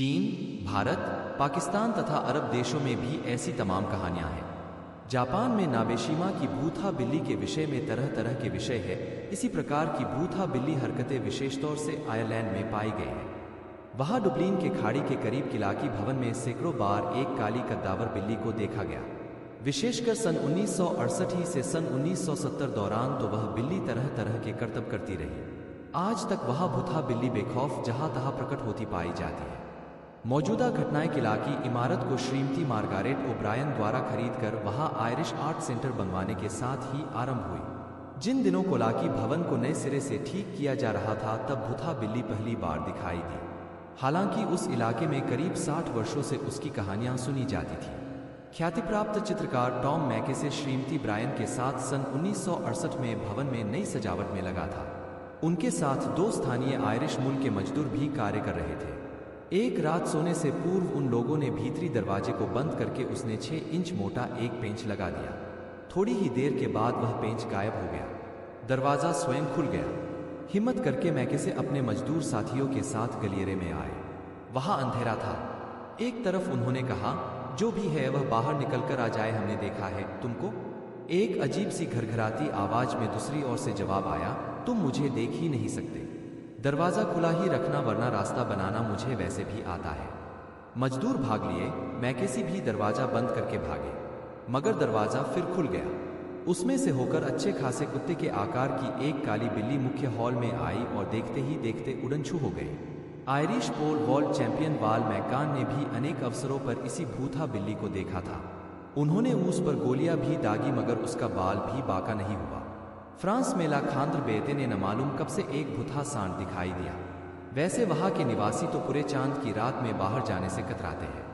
चीन, भारत, पाकिस्तान तथा अरब देशों में भी ऐसी तमाम कहानियां हैं। जापान में नाबेशिमा की भूथा बिल्ली के विषय में तरह तरह के विषय है। इसी प्रकार की भूथा बिल्ली हरकतें विशेष तौर से आयरलैंड में पाई गई हैं। वहां डुब्लिन के खाड़ी के करीब किलाकी भवन में सैकड़ों बार एक काली कद्दावर बिल्ली को देखा गया। विशेषकर सन 1968 ही से सन 1970 दौरान तो वह बिल्ली तरह तरह के करतब करती रही। आज तक वह भूथा बिल्ली बेखौफ जहां तहां प्रकट होती पाई जाती है। मौजूदा घटनाएं किला की इमारत को श्रीमती मार्गारेट ओब्रायन द्वारा खरीदकर वहां आयरिश आर्ट सेंटर बनवाने के साथ ही आरंभ हुई। जिन दिनों कोलाकी भवन को नए सिरे से ठीक किया जा रहा था तब भूथा बिल्ली पहली बार दिखाई दी। हालांकि उस इलाके में करीब 60 वर्षों से उसकी कहानियां सुनी जाती थी। ख्याति प्राप्त चित्रकार टॉम मैकेसे श्रीमती ब्रायन के साथ सन 1968 में भवन में नई सजावट में लगा था। उनके साथ 2 स्थानीय आयरिश मूल के मजदूर भी कार्य कर रहे थे। एक रात सोने से पूर्व उन लोगों ने भीतरी दरवाजे को बंद करके उसने 6 इंच मोटा एक पेंच लगा दिया। थोड़ी ही देर के बाद वह पेंच गायब हो गया। दरवाजा स्वयं खुल गया। हिम्मत करके मैकेसे अपने मजदूर साथियों के साथ गलियरे में आए। वहां अंधेरा था। एक तरफ उन्होंने कहा, जो भी है वह बाहर निकलकर आ जाए, हमने देखा है तुमको। एक अजीब सी घरघराती आवाज में दूसरी ओर से जवाब आया, तुम मुझे देख ही नहीं सकते। दरवाजा खुला ही रखना वरना रास्ता बनाना मुझे वैसे भी आता है। मजदूर भाग लिए। मैकेसी भी दरवाजा बंद करके भागे, मगर दरवाजा फिर खुल गया। उसमें से होकर अच्छे खासे कुत्ते के आकार की एक काली बिल्ली मुख्य हॉल में आई और देखते ही देखते उड़नछू हो गई। आयरिश पोल वॉल्ट चैंपियन वाल मैकान ने भी अनेक अवसरों पर इसी भूथा बिल्ली को देखा था। उन्होंने उस पर गोलियां भी दागी मगर उसका बाल भी बाका नहीं हुआ। फ्रांस में लाखांद्र बेते ने न मालूम कब से एक भूथा सांड दिखाई दिया। वैसे वहां के निवासी तो पूरे चांद की रात में बाहर जाने से कतराते हैं।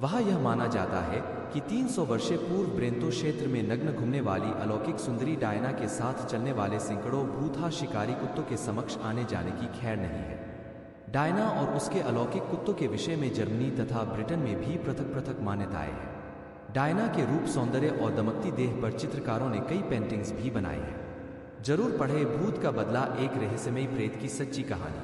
वहां यह माना जाता है कि 300 वर्षे पूर्व ब्रेंतो क्षेत्र में नग्न घूमने वाली अलौकिक सुंदरी डायना के साथ चलने वाले सैकड़ों भूथा शिकारी कुत्तों के समक्ष आने जाने की खैर नहीं है। डायना और उसके अलौकिक कुत्तों के विषय में जर्मनी तथा ब्रिटेन में भी पृथक पृथक मान्यताएं हैं। डायना के रूप, सौंदर्य और दमकती देह पर चित्रकारों ने कई पेंटिंग्स भी बनाई हैं। जरूर पढ़े भूत का बदला, एक रहस्यमयी प्रेत की सच्ची कहानी।